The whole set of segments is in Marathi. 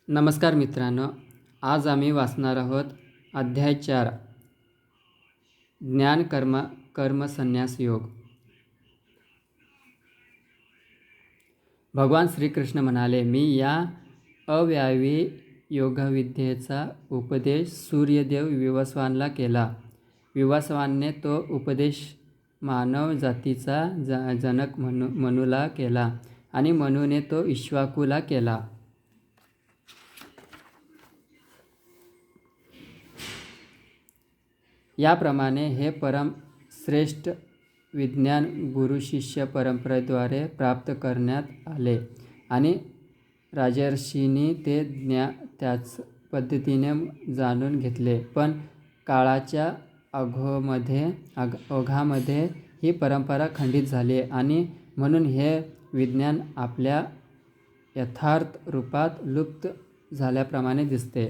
नमस्कार मित्रांनो, आज आम्ही वाचणार आहोत अध्याय 4 ज्ञान कर्म संन्यास योग. भगवान श्रीकृष्ण म्हणाले, मी या अव्ययी योगविद्येचा उपदेश सूर्यदेव विवस्वानला केला. विवस्वानने तो उपदेश मानव जातीचा जनक मनुला केला आणि मनुने तो इक्ष्वाकूला केला. याप्रमाणे हे परम श्रेष्ठ विज्ञान गुरुशिष्य परंपरेद्वारे प्राप्त करण्यात आले आणि राजर्षींनी ते त्याच पद्धतीने जाणून घेतले. पण काळाच्या ओघामध्ये ही परंपरा खंडित झाली आणि म्हणून हे विज्ञान आपल्या यथार्थ रूपात लुप्त झाल्याप्रमाणे दिसते.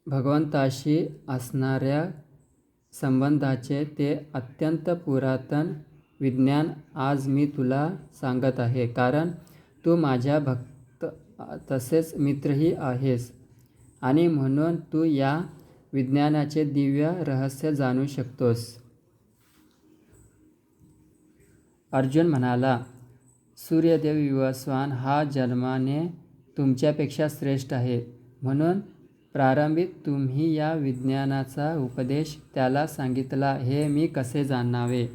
भगवंताशी असणाऱ्या संबंधाचे ते अत्यंत पुरातन विज्ञान आज मी तुला सांगत आहे, कारण तू माझा भक्त तसेच मित्रही आहेस आणि म्हणून तू या विज्ञानाचे दिव्य रहस्य जाणू शकतोस. अर्जुन म्हणाला, सूर्यदेव विवस्वान हा जन्माने तुमच्यापेक्षा श्रेष्ठ आहे, म्हणून प्रारंभी तुम्ही या विज्ञानाचा उपदेश त्याला सांगितला हे मी कसे जाणावे.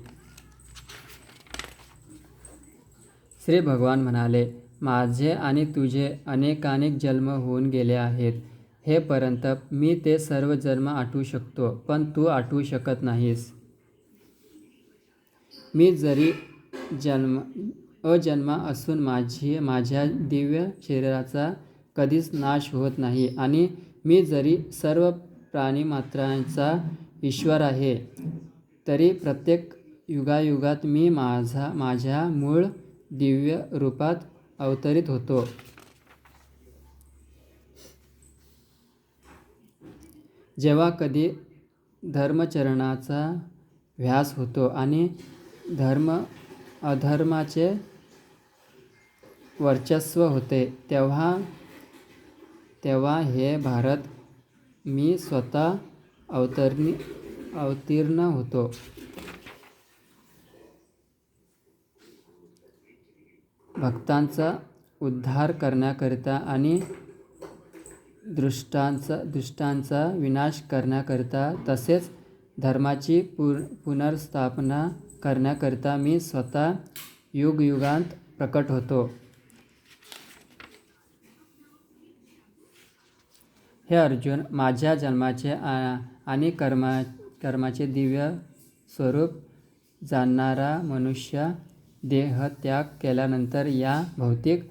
श्री भगवान म्हणाले, माझे आणि तुझे अनेकानेक जन्म होऊन गेले आहेत हे परंतप, मी ते सर्व जन्म आठवू शकतो, पण तू आठवू शकत नाहीस. मी जरी अजन्मा असून माझ्या दिव्य शरीराचा कधीच नाश होत नाही आणि मी जरी सर्व प्राणीमात्रांचा ईश्वर आहे, तरी प्रत्येक युगायुगात मी माझ्या मूळ दिव्य रूपात अवतरित होतो. जेव्हा कधी धर्माचरणाचा ह्रास होतो आणि अधर्माचे वर्चस्व होते, तेव्हा हे भारत मी स्वतः अवतीर्ण होतो. भक्तांचा उद्धार करण्याकरिता आणि दुष्टांचा विनाश करण्याकरिता तसेच धर्माची पुनर्स्थापना करण्याकरिता मी स्वतः युगयुगांत प्रकट होतो. हे अर्जुन, माझ्या जन्माचे आणि कर्माचे दिव्य स्वरूप जाणणारा मनुष्य देहत्याग केल्यानंतर या भौतिक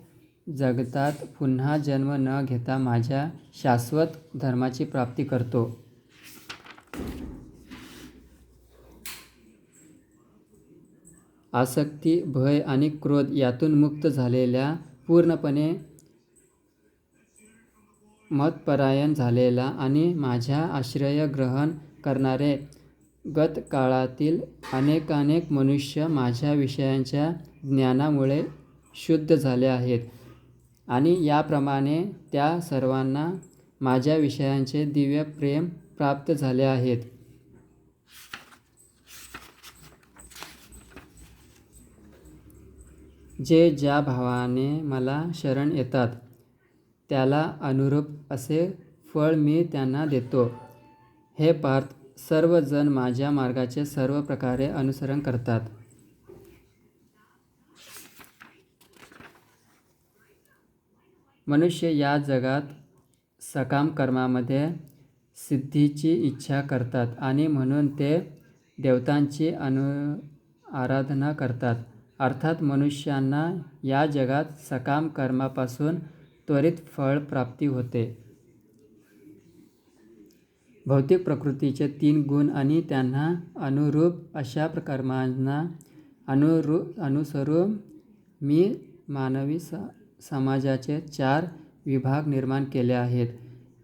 जगतात पुन्हा जन्म न घेता माझ्या शाश्वत धर्माची प्राप्ती करतो. आसक्ती, भय आणि क्रोध यातून मुक्त झालेला, पूर्णपणे मतपरायण झालेला आणि माझ्या आश्रय ग्रहण करणारे गतकाळातील अनेकानेक मनुष्य माझ्या विषयांच्या ज्ञानामुळे शुद्ध झाले आहेत आणि याप्रमाणे त्या सर्वांना माझ्या विषयांचे दिव्य प्रेम प्राप्त झाले आहेत. जे ज्या भावाने मला शरण येतात त्याला अनुरूप असे फळ मी त्यांना देतो. हे पार्थ, सर्व जण माझ्या मार्गाचे सर्व प्रकारे अनुसरण करतात. मनुष्य या जगात सकाम कर्मामध्ये सिद्धीची इच्छा करतात आणि म्हणून ते देवतांची आराधना करतात. अर्थात मनुष्यांना या जगात सकाम कर्मापासून त्वरित फळ प्राप्ती होते. भौतिक प्रकृतीचे 3 गुण आणि त्यांना अनुरूप अशा कर्मांना अनुसरून मी मानवी समाजाचे 4 विभाग निर्माण केले आहेत.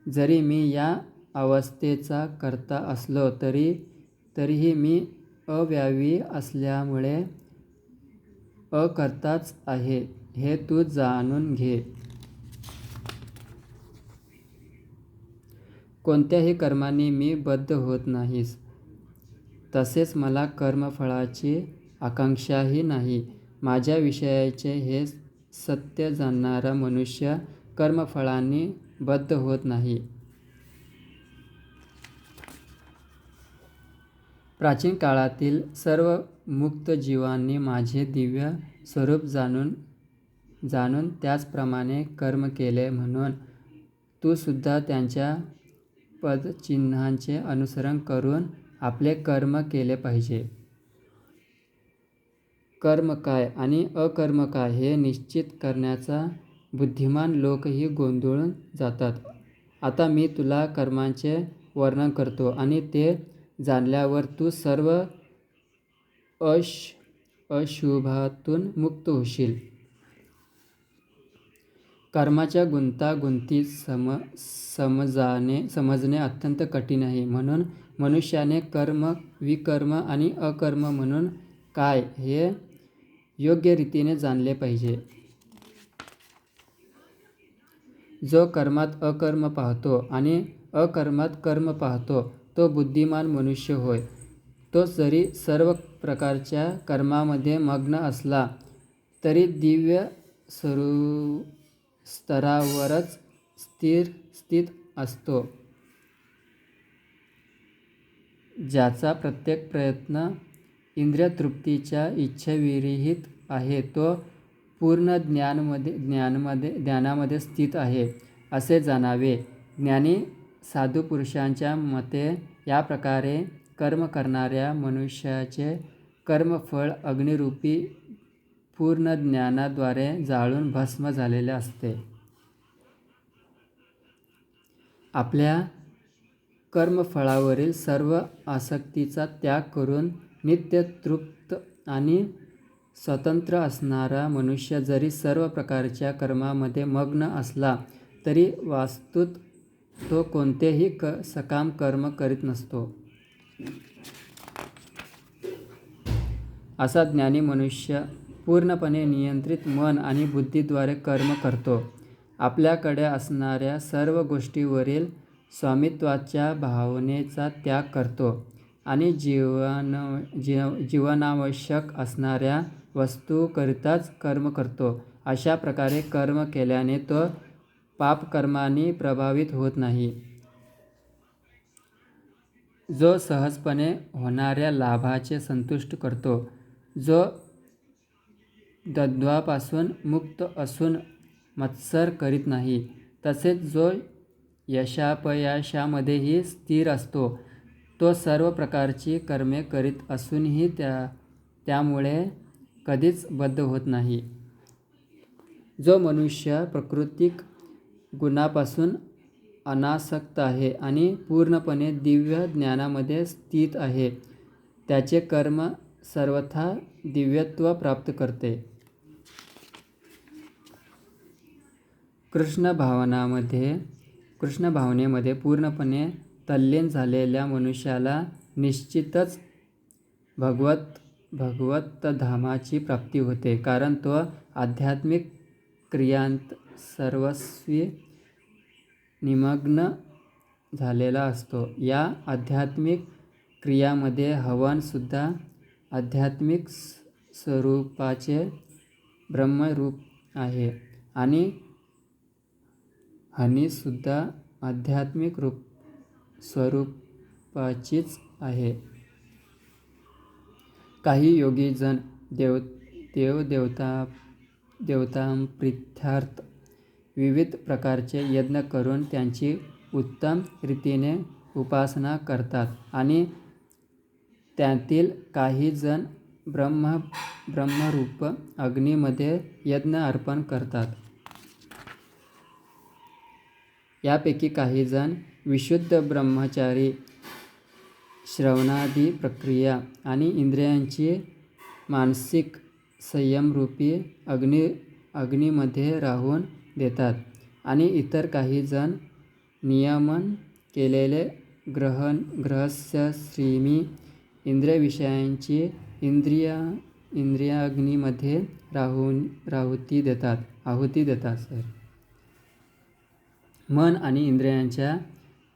जरी मी या अवस्थेचा कर्ता असलो तरीही मी अव्ययी असल्यामुळे अकर्ताच आहे हे तू जाणून घे. कोणत्याही कर्माने मी बद्ध होत नाहीस. तसेच मला कर्मफळाची आकांक्षाही नाही. माझ्या विषयाचे हे सत्य जाणणारा मनुष्य कर्मफळांनी बद्ध होत नाही. प्राचीन काळातील सर्व मुक्त जीवांनी माझे दिव्य स्वरूप जाणून त्याचप्रमाणे कर्म केले, म्हणून तू सुद्धा त्यांच्या पदचिन्हांचे अनुसरण करून आपले कर्म केले पाहिजे. कर्म काय आणि अकर्म काय हे निश्चित करण्याचा बुद्धिमान लोकही गोंधळून जातात. आता मी तुला कर्मांचे वर्णन करतो आणि ते जाणल्यावर तू सर्व अशुभातून मुक्त होशील. कर्माच्या गुंतागुंती समजणे अत्यंत कठीण आहे. म्हणून मनुष्याने कर्म, विकर्म आणि अकर्म म्हणून काय हे योग्य रीतीने जाणले पाहिजे. जो कर्मात अकर्म पाहतो आणि अकर्मात कर्म पाहतो तो बुद्धिमान मनुष्य होय. तो जरी सर्व प्रकारच्या कर्मामध्ये मग्न असला तरी दिव्य स्तरावरच स्थित असतो. ज्याचा प्रत्येक प्रयत्न इंद्रियतृप्तीच्या इच्छेविरहित आहे तो पूर्ण ज्ञानामध्ये स्थित आहे असे जाणावे. ज्ञानी साधुपुरुषांच्या मते या प्रकारे कर्म करणाऱ्या मनुष्याचे कर्मफळ अग्निरूपी पूर्ण ज्ञानाद्वारे जाळून भस्म झालेले असते. आपल्या कर्मफळावरील सर्व आसक्तीचा त्याग करून नित्य तृप्त आणि स्वतंत्र असणारा मनुष्य जरी सर्व प्रकारच्या कर्मामध्ये मग्न असला तरी वास्तुत तो कोणतेही सकाम कर्म करीत नसतो. असा ज्ञानी मनुष्य पूर्णपणे नियंत्रित मन आणि बुद्धीद्वारे कर्म करतो. आपल्याकडे असणाऱ्या सर्व गोष्टींवरील स्वामित्वाच्या भावनेचा त्याग करतो आणि जीवनावश्यक असणाऱ्या वस्तूकरिताच कर्म करतो. अशा प्रकारे कर्म केल्याने तो पापकर्मांनी प्रभावित होत नाही. जो सहजपणे होणाऱ्या लाभाचे संतुष्ट करतो, जो द्वंद्वापासून मुक्त असून मत्सर करीत नाही, तसेच जो यशापयशामध्येही स्थिर असतो, तो सर्व प्रकारची कर्मे करीत असूनही त्यामुळे कधीच बद्ध होत नाही. जो मनुष्य प्राकृतिक गुणापासून अनासक्त आहे आणि पूर्णपणे दिव्य ज्ञानामध्ये स्थित आहे, त्याचे कर्म सर्वथा दिव्यत्व प्राप्त करते. कृष्ण भावनेमध्ये पूर्णपणे तल्लीन झालेल्या मनुष्याला निश्चितच भगवतधामाची प्राप्ती होते, कारण तो आध्यात्मिक क्रियांत सर्वस्वी निमग्न झालेला असतो. या आध्यात्मिक क्रियांमध्ये हवन सुद्धा आध्यात्मिक स्वरूपाचे ब्रह्मरूप आहे आणि हनी सुद्धा आध्यात्मिक स्वरूपाचीच आहे. काही योगी जण देवतांप्रीत्यर्थ विविध प्रकारचे यज्ञ करून त्यांची उत्तम रीतीने उपासना करतात आणि त्यातील काही जण ब्रह्मरूप अग्नीमध्ये यज्ञ अर्पण करतात. यापैकी काही जण विशुद्ध ब्रह्मचारी श्रवणादी प्रक्रिया आणि इंद्रियांची मानसिक संयमरूपी अग्नीमध्ये राहून देतात आणि इतर काही जण नियमन केलेले गृहस्थाश्रमी इंद्रियविषयांची इंद्रियाग्नीमध्ये आहुती देतात. मन आणि इंद्रियांच्या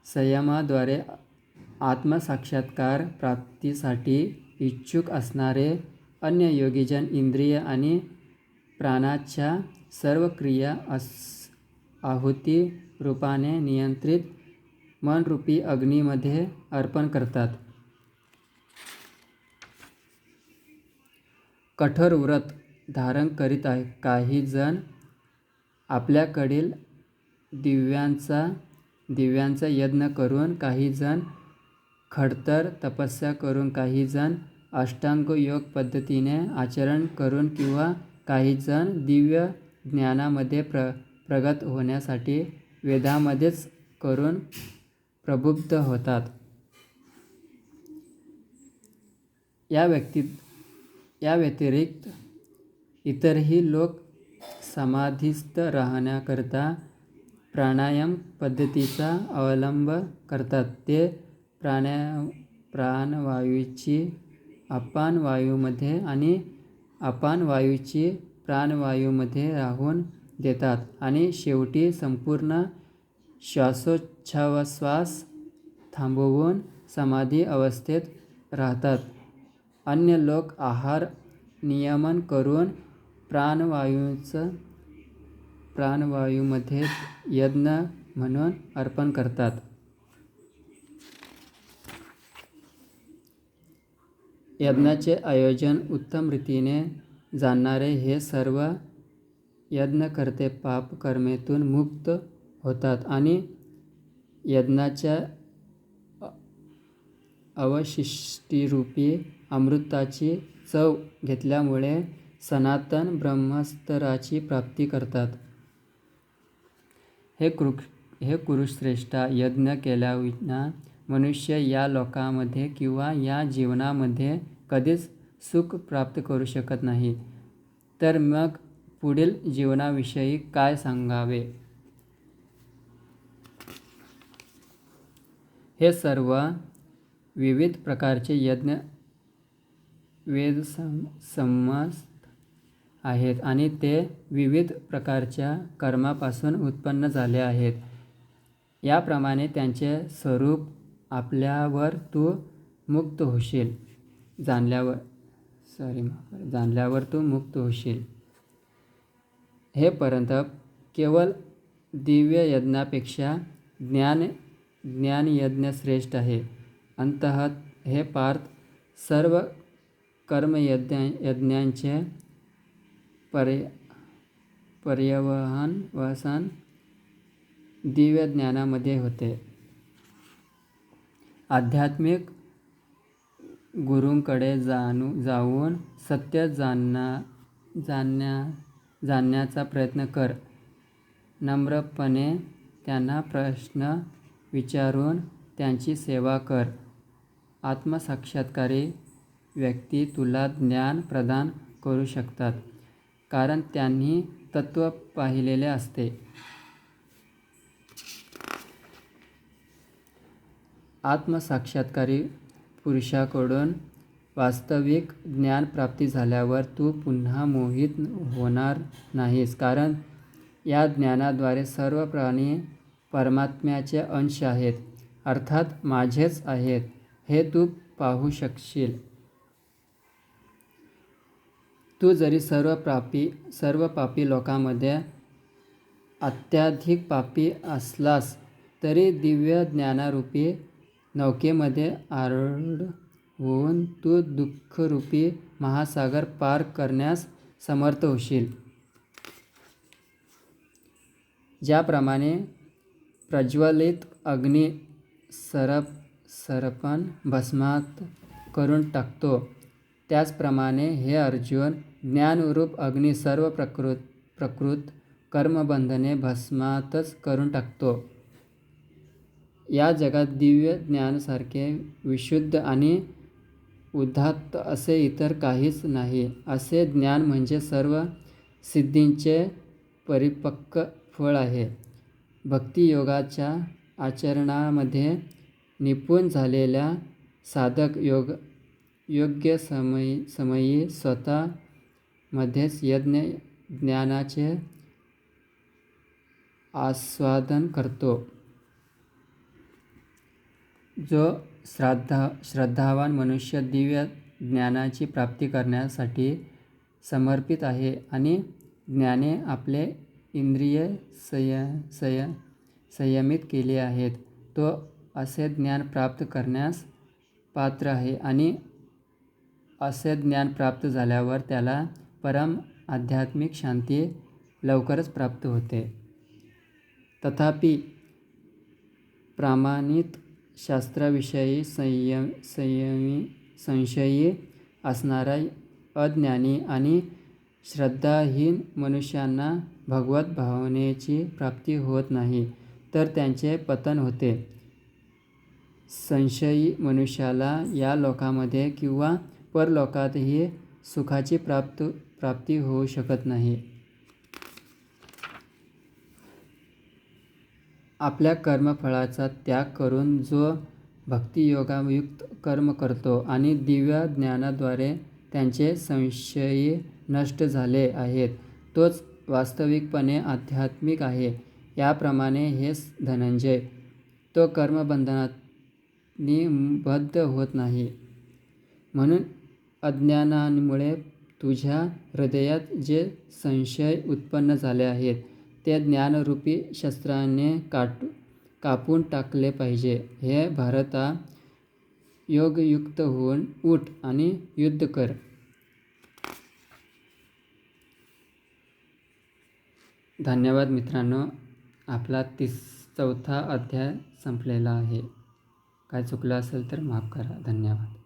संयमाद्वारे आत्मसाक्षात्कार प्राप्तीसाठी इच्छुक असणारे अन्य योगीजन इंद्रिय आणि प्राणाच्या सर्व क्रिया आहुती रूपाने नियंत्रित मनरूपी अग्नीमध्ये अर्पण करतात. कठोर व्रत धारण करीत काही जण आपल्याकडील दिव्यांचा यज्ञ करून, काही जण खडतर तपस्या करून, काही जण अष्टांग योग पद्धतीने आचरण करून किंवा काही जण दिव्य ज्ञानामध्ये प्रगत होण्यासाठी वेदामध्येच करून प्रबुद्ध होतात. या व्यतिरिक्त इतरही लोक समाधीस्थ राहण्याकरता प्राणायाम पद्धतीचा अवलंब करतात. ते प्राणवायूची अपानवायूमध्ये आणि अपानवायूची प्राणवायूमध्ये राहून देतात आणि शेवटी संपूर्ण श्वासोच्छ्वास थांबवून समाधी अवस्थेत राहतात. अन्य लोक आहार नियमन करून प्राणवायूमध्ये यज्ञ म्हणून अर्पण करतात. यज्ञाचे आयोजन उत्तम रीतीने जाणणारे हे सर्व यज्ञकर्ते पापकर्मेतून मुक्त होतात आणि यज्ञाच्या अवशिष्टीरूपी अमृताची चव घेतल्यामुळे सनातन ब्रह्मस्तराची प्राप्ती करतात. हे कुरुश्रेष्ठा, यज्ञ केल्याविना मनुष्य या लोकामध्ये किंवा या जीवनामध्ये कधीच सुख प्राप्त करू शकत नाही. तर मग पुढील जीवनाविषयी काय सांगावे? हे सर्व विविध प्रकारचे यज्ञ वेदसंमत आहेत आणि ते विविध प्रकारच्या कर्मापासून उत्पन्न झाले आहेत. याप्रमाणे त्यांचे स्वरूप जाणल्यावर तू मुक्त होशील. हे परंतप, केवळ दिव्य यज्ञापेक्षा ज्ञानयज्ञ श्रेष्ठ आहे. अंततः हे पार्थ, सर्व कर्मयज्ञांचे पर्यवसान दिव्य ज्ञानामध्ये होते. आध्यात्मिक गुरूंकडे जाऊन सत्य जाणण्याचा प्रयत्न कर. नम्रपणे त्यांना प्रश्न विचारून त्यांची सेवा कर. आत्मसाक्षात्कारी व्यक्ती तुला ज्ञान प्रदान करू शकतात, कारण त्यांनी तत्त्व पाहिलेले असते. आत्मसाक्षात्कारी पुरुषाकडून वास्तविक ज्ञान प्राप्ती झाल्यावर तू पुन्हा मोहित होणार नाहीस, कारण या ज्ञानाद्वारे सर्व प्राणी परमात्म्याचे अंश आहेत, अर्थात माझेच आहेत, हे तू पाहू शकशील. तू जरी सर्व पापी लोकांमध्ये अत्याधिक पापी असलास तरी दिव्य ज्ञानरूपी नौकेमध्ये आरूढ होऊन तू दुःखरूपी महासागर पार करण्यास समर्थ होशील. ज्याप्रमाणे प्रज्वलित अग्नी सरपण भस्मात करून टाकतो, त्याचप्रमाणे हे अर्जुन, ज्ञानरूप अग्नी सर्व प्रकृत कर्मबंधने भस्मातच करून टाकतो. या जगात दिव्य ज्ञानासारखे विशुद्ध आणि उदात्त असे इतर काहीच नाही. असे ज्ञान म्हणजे सर्व सिद्धींचे परिपक्व फळ आहे. भक्तियोगाच्या आचरणामध्ये निपुण झालेला साधक योग्य समयी स्वतःमध्येच यज्ञ ज्ञानाचे आस्वादन करतो. जो श्रद्धावान मनुष्य दिव्य ज्ञानाची प्राप्ती करण्यासाठी समर्पित आहे आणि ज्ञाने आपले इंद्रिय संयमित केले आहेत, तो असे ज्ञान प्राप्त करण्यास पात्र आहे आणि असे ज्ञान प्राप्त झाल्यावर त्याला परम आध्यात्मिक शांती लवकरच प्राप्त होते. तथापि प्रमाणित शास्त्राविषयी संशयी असणारा अज्ञानी आणि श्रद्धाहीन मनुष्यांना भगवत भावनेची प्राप्ती होत नाही, तर त्यांचे पतन होते. संशयी मनुष्याला या लोकामध्ये किंवा परलोकातही सुखाची प्राप्ती होऊ शकत नाही. आपल्या कर्मफळाचा त्याग करून जो भक्तियोगायुक्त कर्म करतो आणि दिव्य ज्ञानाद्वारे त्यांचे संशय नष्ट झाले आहेत, तोच वास्तविकपणे आध्यात्मिक आहे. याप्रमाणे हे धनंजय, तो कर्मबंधनांनी बद्ध होत नाही. म्हणून अज्ञानामुळे तुझ्या हृदयात जे संशय उत्पन्न झाले आहेत, ते ज्ञानरूपी शस्त्राने कापून टाकले पाहिजे. हे भारता, योगयुक्त होऊन उठ आणि युद्ध कर. धन्यवाद मित्रांनो. आपला 4था अध्याय संपलेला आहे. काय चुकलं असेल तर माफ करा. धन्यवाद.